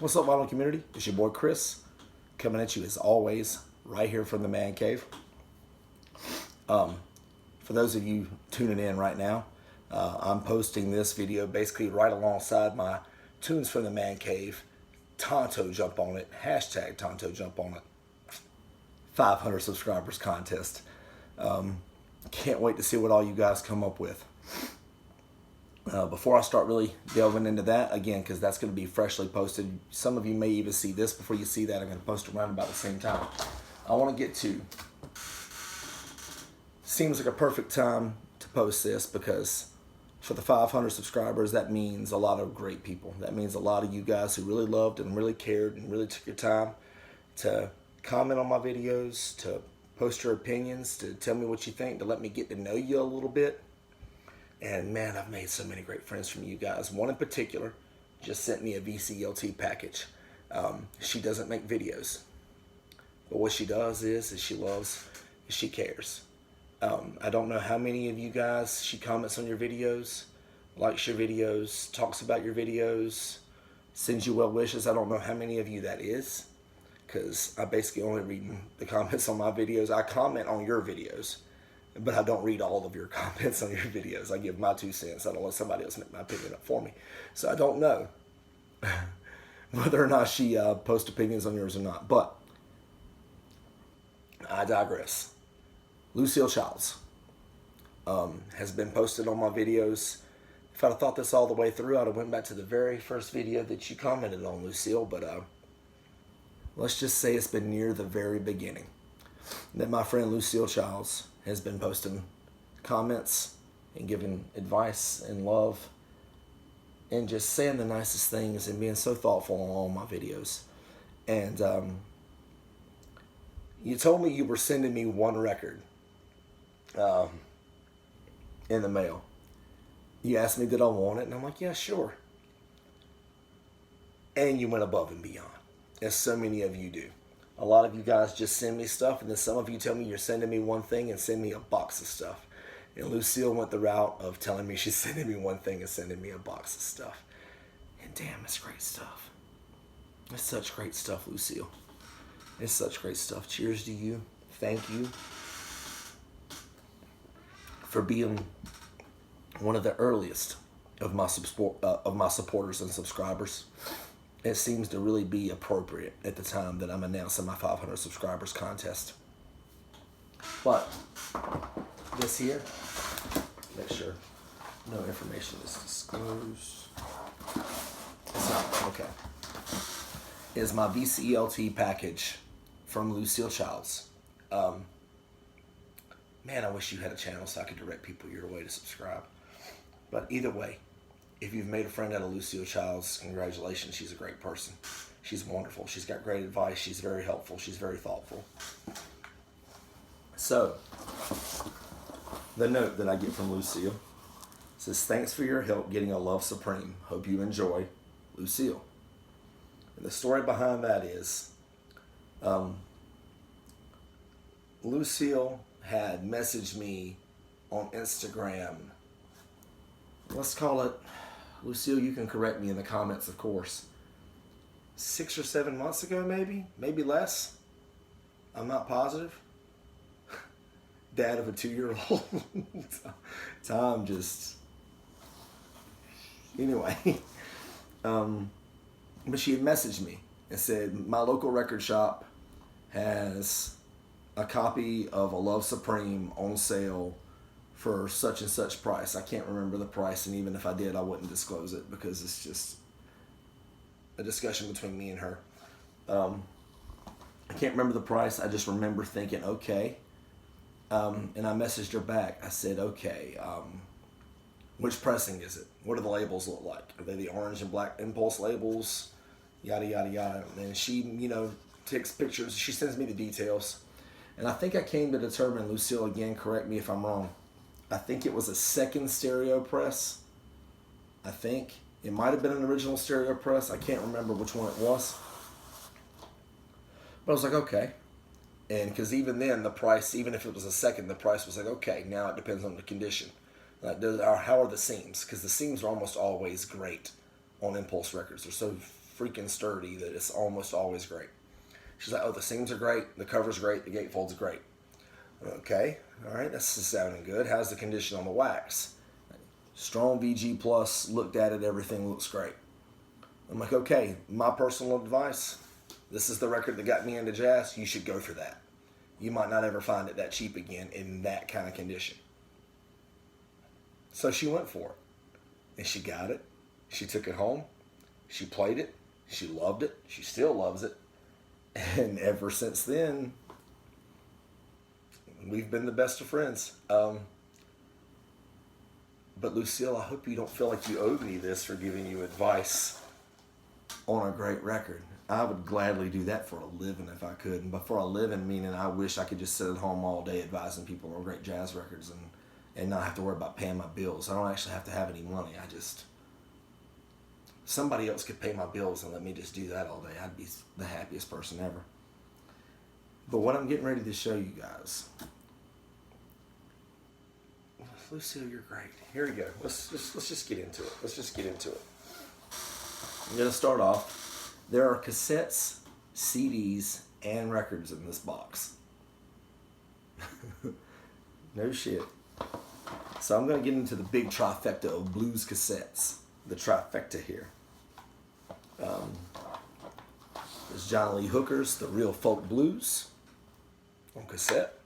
What's up, vinyl community? It's your boy Chris, coming at you as always, right here from the Man Cave. For those of you tuning in right now, I'm posting this video basically right alongside my Tunes from the Man Cave, Tonto Jump on It, hashtag Tonto Jump on It, 500 subscribers contest. Can't wait to see what all you guys come up with. Before I start really delving into that, again, because that's going to be freshly posted, some of you may even see this before you see that. I'm going to post around about the same time. I want to get to, seems like a perfect time to post this, because for the 500 subscribers, that means a lot of great people. That means a lot of you guys who really loved and really cared and really took your time to comment on my videos, to post your opinions, to tell me what you think, to let me get to know you a little bit. And man, I've made so many great friends from you guys. One in particular just sent me a VCLT package. She doesn't make videos, but what she does is she loves, she cares. I don't know how many of you guys she comments on your videos, likes your videos, talks about your videos, sends you well wishes. I don't know how many of you that is, because I basically only read the comments on my videos. I comment on your videos, but I don't read all of your comments on your videos. I give my 2 cents. I don't let somebody else make my opinion up for me. So I don't know whether or not she posts opinions on yours or not. But I digress. Lucille Childs has been posted on my videos. If I'd have thought this all the way through, I'd have went back to the very first video that you commented on, Lucille. But let's just say it's been near the very beginning that my friend Lucille Childs has been posting comments and giving advice and love and just saying the nicest things and being so thoughtful on all my videos. And you told me you were sending me one record in the mail. You asked me did I want it, and I'm like, yeah, sure. And you went above and beyond, as so many of you do. A lot of you guys just send me stuff, and then some of you tell me you're sending me one thing and send me a box of stuff. And Lucille went the route of telling me she's sending me one thing and sending me a box of stuff. And damn, it's great stuff. It's such great stuff, Lucille. It's such great stuff. Cheers to you. Thank you for being one of the earliest of my supporters and subscribers. It seems to really be appropriate at the time that I'm announcing my 500 subscribers contest. But this here, make sure no information is disclosed. It's not, okay. Is my VCLT package from Lucille Childs. Man, I wish you had a channel so I could direct people your way to subscribe. But either way, if you've made a friend out of Lucille Childs, congratulations. She's a great person. She's wonderful. She's got great advice. She's very helpful. She's very thoughtful. So, the note that I get from Lucille says, thanks for your help getting a Love Supreme. Hope you enjoy, Lucille. And the story behind that is, Lucille had messaged me on Instagram. Let's call it, Lucille, you can correct me in the comments, of course, 6 or 7 months ago, maybe less. I'm not positive. Dad of a 2-year-old. Time just, anyway. But she had messaged me and said, my local record shop has a copy of A Love Supreme on sale for such and such price. I can't remember the price, and even if I did, I wouldn't disclose it because it's just a discussion between me and her. I can't remember the price. I just remember thinking, okay. And I messaged her back. I said, okay, which pressing is it? What do the labels look like? Are they the orange and black Impulse labels? Yada, yada, yada. And she, takes pictures. She sends me the details. And I think I came to determine, Lucille, again, correct me if I'm wrong, I think it was a second stereo press. I think. It might have been an original stereo press. I can't remember which one it was. But I was like, okay. And because even then, the price, even if it was a second, the price was like, okay, now it depends on the condition. Like, how are the seams? Because the seams are almost always great on Impulse records. They're so freaking sturdy that it's almost always great. She's like, oh, the seams are great, the cover's great, the gatefold's great. Okay, all right, that's sounding good. How's the condition on the wax? Strong VG Plus, looked at it, everything looks great. I'm like, okay, my personal advice, this is the record that got me into jazz, you should go for that. You might not ever find it that cheap again in that kind of condition. So she went for it. And she got it. She took it home. She played it. She loved it. She still loves it. And ever since then, we've been the best of friends. But Lucille, I hope you don't feel like you owe me this for giving you advice on a great record. I would gladly do that for a living if I could. But for a living, meaning I wish I could just sit at home all day advising people on great jazz records and not have to worry about paying my bills. I don't actually have to have any money. Somebody else could pay my bills and let me just do that all day. I'd be the happiest person ever. But what I'm getting ready to show you guys, Lucille, you're great. Here we go. Let's just get into it. Let's just get into it. I'm gonna start off. There are cassettes, CDs, and records in this box. No shit. So I'm going to get into the big trifecta of blues cassettes. The trifecta here. There's John Lee Hooker's The Real Folk Blues on cassette.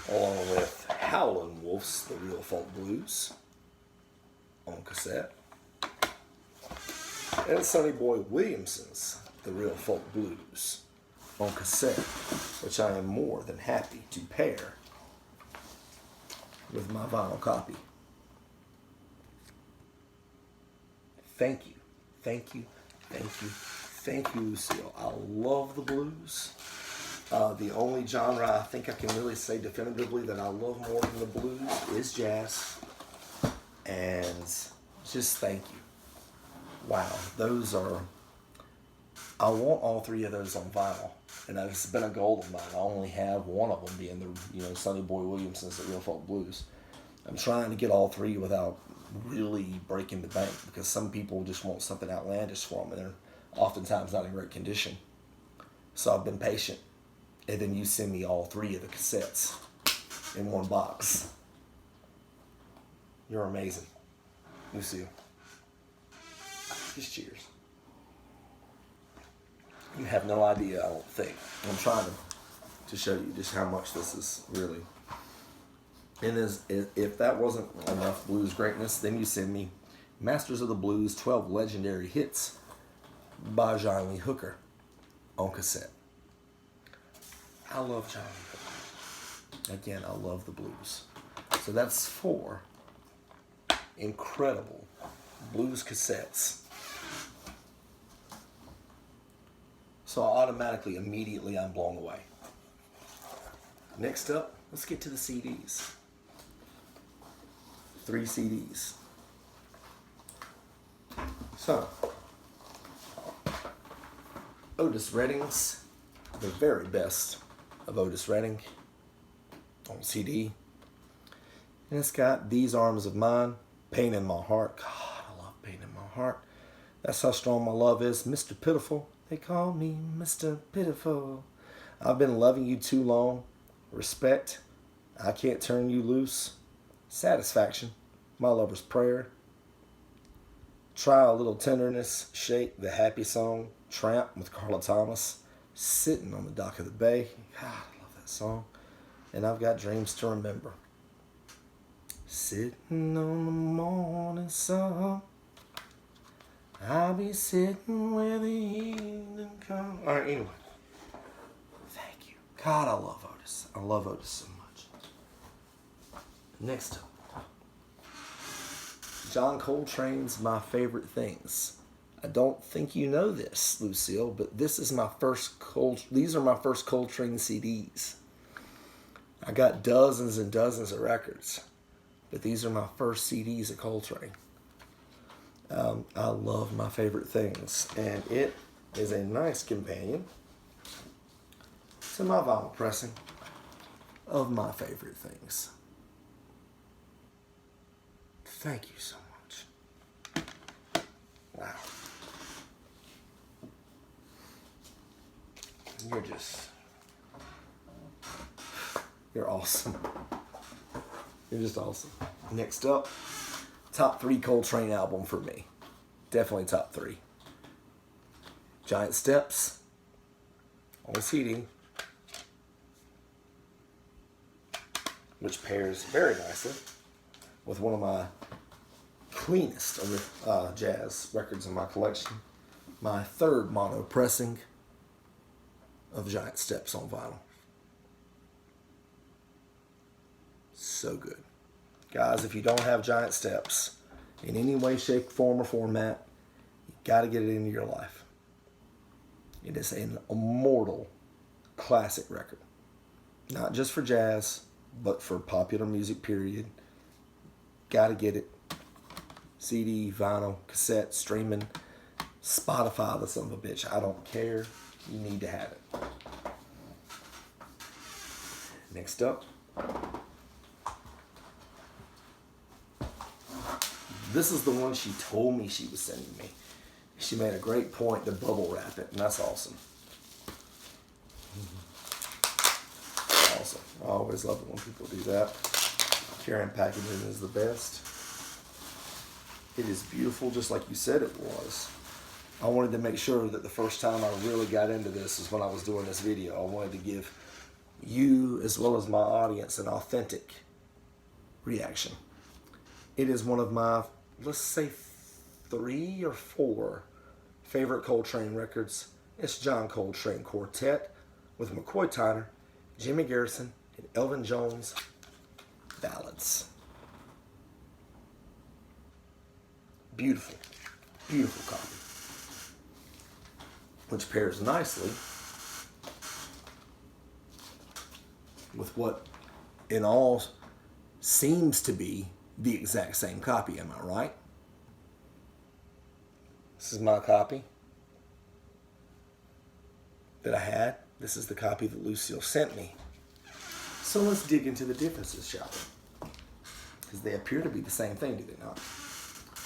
Along with Howlin' Wolf's The Real Folk Blues on cassette. And Sonny Boy Williamson's The Real Folk Blues on cassette, which I am more than happy to pair with my vinyl copy. Thank you, thank you, thank you, thank you, Lucille. I love the blues. The only genre I think I can really say definitively that I love more than the blues is jazz. And just thank you. Wow, those are, I want all three of those on vinyl. And it's been a goal of mine. I only have one of them being the Sonny Boy Williamson's The Real Folk Blues. I'm trying to get all three without really breaking the bank because some people just want something outlandish for them and they're oftentimes not in great condition. So I've been patient. And then you send me all three of the cassettes in one box. You're amazing, Lucille. Just cheers. You have no idea, I don't think. I'm trying to show you just how much this is really. And if that wasn't enough blues greatness, then you send me Masters of the Blues 12 Legendary Hits by John Lee Hooker on cassette. I love John Lee Hooker. Again, I love the blues. So that's 4 incredible blues cassettes. So automatically, immediately, I'm blown away. Next up, let's get to the CDs. 3 CDs. So, Otis Redding's The Very Best of Otis Redding on CD. And it's got These Arms of Mine, Pain in My Heart. God, I love Pain in My Heart. That's How Strong My Love Is. Mr. Pitiful. They call me Mr. Pitiful. I've been loving you too long. Respect. I can't turn you loose. Satisfaction. My lover's prayer. Try a little tenderness. Shake, the happy song. Tramp with Carla Thomas. Sitting on the dock of the bay. God, I love that song. And I've got Dreams to Remember. Sitting on the morning sun. I'll be sitting where the evening comes. All right, anyway. Thank you. God, I love Otis. I love Otis so much. Next up. John Coltrane's My Favorite Things. I don't think you know this, Lucille, but this is my first these are my first Coltrane CDs. I got dozens and dozens of records, but these are my first CDs of Coltrane. I love My Favorite Things, and it is a nice companion to my vinyl pressing of My Favorite Things. Thank you so much. Wow. You're awesome. You're just awesome. Next up, top 3 Coltrane album for me. Definitely top 3. Giant Steps on CD, which pairs very nicely with one of my cleanest jazz records in my collection. My 3rd mono pressing of Giant Steps on vinyl. So good. Guys, if you don't have Giant Steps in any way, shape, form, or format, you got to get it into your life. It is an immortal classic record. Not just for jazz, but for popular music, period. Got to get it. CD, vinyl, cassette, streaming, Spotify, the son of a bitch. I don't care. You need to have it. Next up. This is the one she told me she was sending me. She made a great point to bubble wrap it, and that's awesome. Awesome. I always love it when people do that. Carrying packaging is the best. It is beautiful, just like you said it was. I wanted to make sure that the first time I really got into this is when I was doing this video. I wanted to give you, as well as my audience, an authentic reaction. It is one of my, let's say, 3 or 4 favorite Coltrane records. It's John Coltrane Quartet with McCoy Tyner, Jimmy Garrison, and Elvin Jones ballads. Beautiful, beautiful copy. Which pairs nicely with what in all seems to be the exact same copy, am I right? This is my copy that I had. This is the copy that Lucille sent me. So let's dig into the differences, shall we? Because they appear to be the same thing, do they not?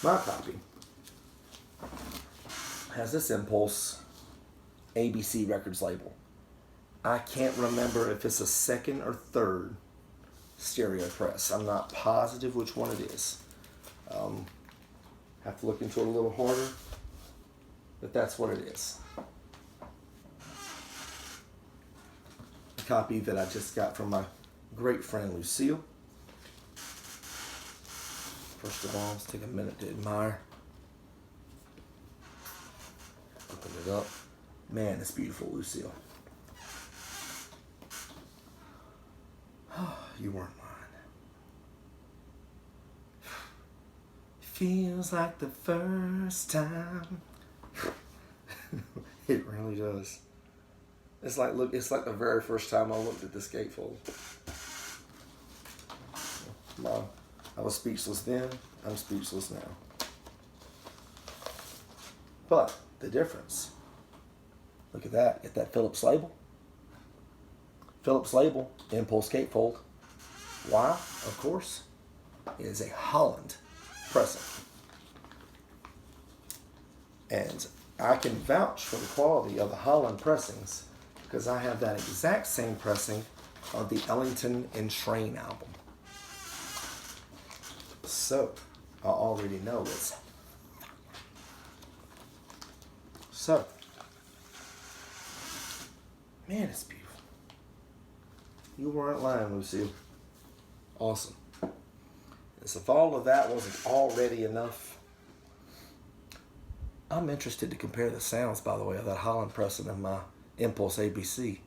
My copy has this Impulse ABC Records label. I can't remember if it's a 2nd or 3rd stereo press. I'm not positive which one it is. Have to look into it a little harder, but that's what it is. A copy that I just got from my great friend Lucille. First of all, let's take a minute to admire. Open it up. Man, it's beautiful, Lucille. You weren't mine. Feels like the first time. It really does. It's like the very first time I looked at this gatefold. Wow. I was speechless then. I'm speechless now. But the difference. Look at that. Get that Phillips label. Phillips label, Impulse gatefold. Why? Of course, it is a Holland pressing. And I can vouch for the quality of the Holland pressings because I have that exact same pressing of the Ellington and Train album. So, I already know it's so. Man, it's beautiful. You weren't lying, Lucille. Awesome. As if all of that wasn't already enough, I'm interested to compare the sounds, by the way, of that Holland pressing of my Impulse ABC.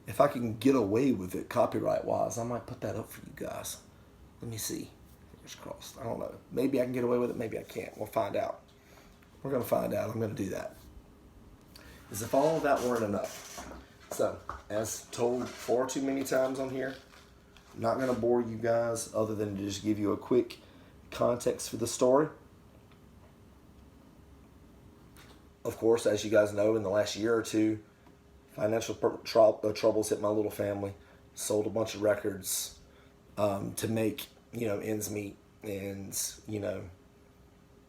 If I can get away with it copyright-wise, I might put that up for you guys. Let me see. Fingers crossed. I don't know. Maybe I can get away with it. Maybe I can't. We'll find out. We're going to find out. I'm going to do that. As if all of that weren't enough. So, as told far too many times on here, I'm not going to bore you guys other than to just give you a quick context for the story. Of course, as you guys know, in the last year or two, financial troubles hit my little family. Sold a bunch of records to make, ends meet. And,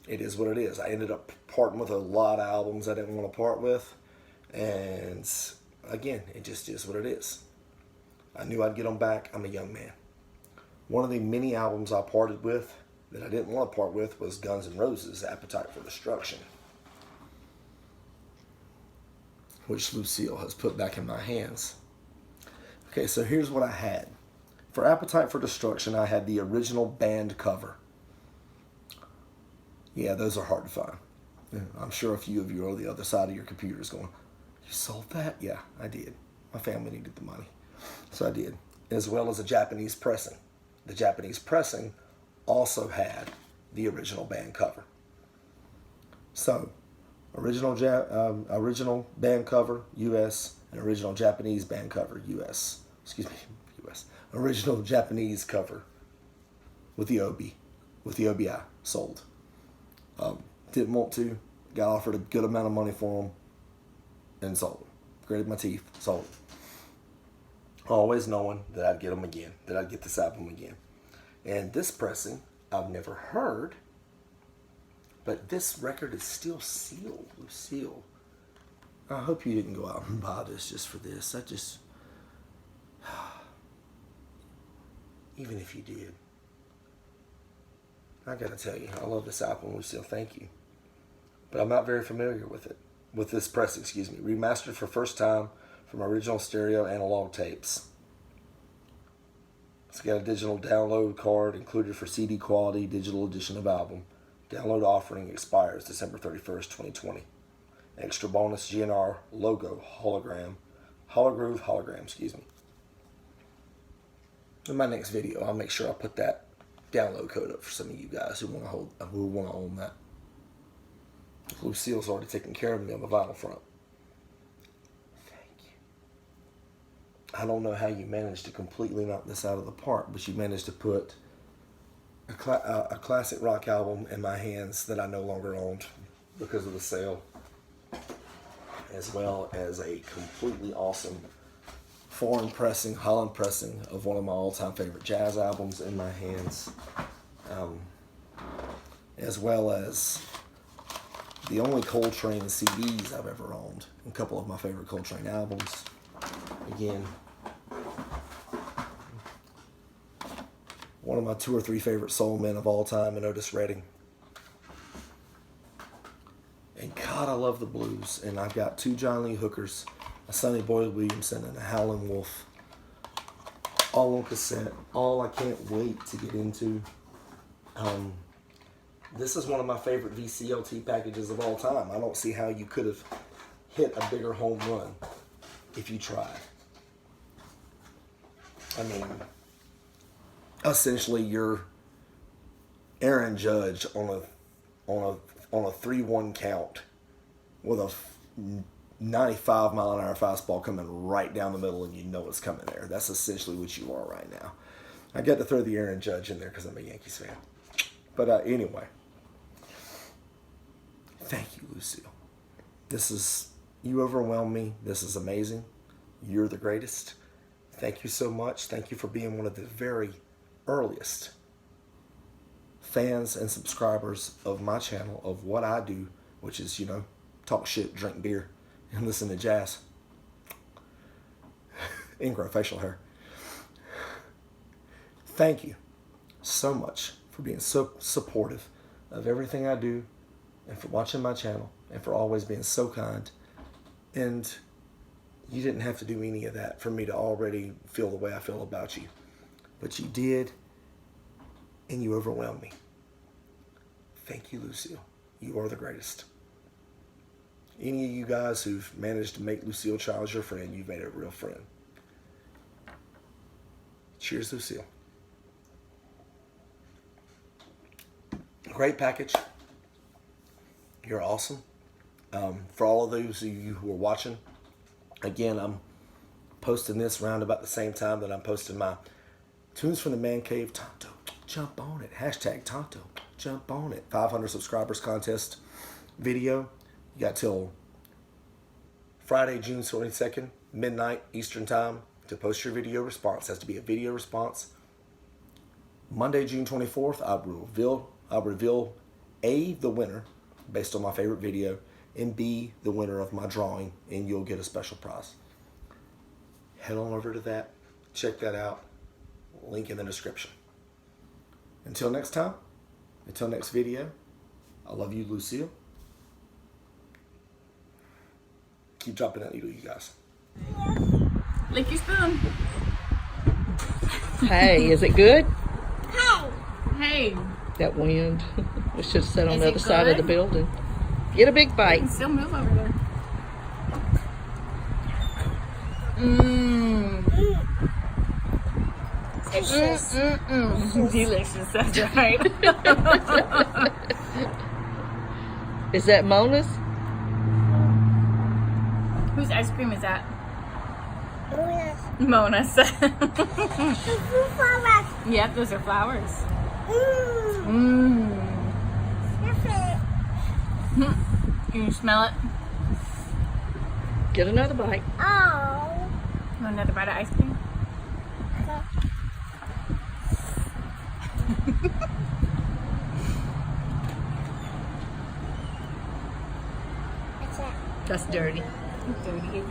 it is what it is. I ended up parting with a lot of albums I didn't want to part with. And again, it just is what it is. I knew I'd get them back. I'm a young man. One of the many albums I parted with that I didn't want to part with was Guns N' Roses' Appetite for Destruction, which Lucille has put back in my hands. Okay, so here's what I had. For Appetite for Destruction, I had the original band cover. Yeah, those are hard to find. I'm sure a few of you are on the other side of your computers going, you sold that? Yeah, I did. My family needed the money. So I did. As well as a Japanese pressing. The Japanese pressing also had the original band cover. So, original band cover, U.S., and original Japanese band cover, U.S. Excuse me, U.S. Original Japanese cover with the OBI sold. Didn't want to, got offered a good amount of money for them, and sold them. Gritted my teeth, sold them. Always knowing that I'd get them again, that I'd get this album again. And this pressing, I've never heard, but this record is still sealed, Lucille. I hope you didn't go out and buy this just for this. Even if you did, I gotta tell you, I love this album, Lucille, thank you. But I'm not very familiar with it. With this press, remastered for first time from original stereo analog tapes. It's got a digital download card included for CD quality digital edition of album. Download offering expires December 31st, 2020. Extra bonus GNR logo hologram. In my next video, I'll make sure I put that download code up for some of you guys who want to own that. Lucille's already taken care of me on the vinyl front. Thank you. I don't know how you managed to completely knock this out of the park, but you managed to put a classic rock album in my hands that I no longer owned because of the sale, as well as a completely awesome foreign pressing, Holland pressing of one of my all-time favorite jazz albums in my hands, as well as the only Coltrane CDs I've ever owned, and a couple of my favorite Coltrane albums. Again, one of my 2 or 3 favorite soul men of all time, and Otis Redding. And God, I love the blues. And I've got 2 John Lee Hookers, a Sonny Boyd Williamson, and a Howlin' Wolf, all on cassette. All I can't wait to get into. This is one of my favorite VCLT packages of all time. I don't see how you could have hit a bigger home run if you tried. I mean, essentially you're Aaron Judge on a 3-1 count with a 95 mile an hour fastball coming right down the middle, and you know it's coming there. That's essentially what you are right now. I got to throw the Aaron Judge in there because I'm a Yankees fan. But anyway, thank you, Lucille. You overwhelm me. This is amazing. You're the greatest. Thank you so much. Thank you for being one of the very earliest fans and subscribers of my channel, of what I do, which is, talk shit, drink beer, and listen to jazz. And grow facial hair. Thank you so much for being so supportive of everything I do, and for watching my channel, and for always being so kind. And you didn't have to do any of that for me to already feel the way I feel about you. But you did, and you overwhelmed me. Thank you, Lucille. You are the greatest. Any of you guys who've managed to make Lucille Childs your friend, you've made a real friend. Cheers, Lucille. Great package. You're awesome. For all of those of you who are watching, again, I'm posting this around about the same time that I'm posting my Tunes from the Man Cave. Tonto, jump on it. Hashtag Tonto, jump on it. 500 subscribers contest video. You got till Friday, June 22nd, midnight Eastern time to post your video response. It has to be a video response. Monday, June 24th, I'll reveal A, the winner based on my favorite video, and B, the winner of my drawing, and you'll get a special prize. head on over to that. Check that out. Link in the description. Until next time, until next video, I love you, Lucille. Keep dropping that needle, you guys. Lick your spoon. Hey, is it good? Hey. That wind. We should have sat on Is the it other side of the good? building. Get a big You bite. can still move over there. Mmm. Delicious, that's right. Is that Mona's? Whose ice cream is that? Mona's. Yep, those are flowers. Mmm. Can you smell it? Get another bite. You want another bite of ice cream? That's dirty. Dirty.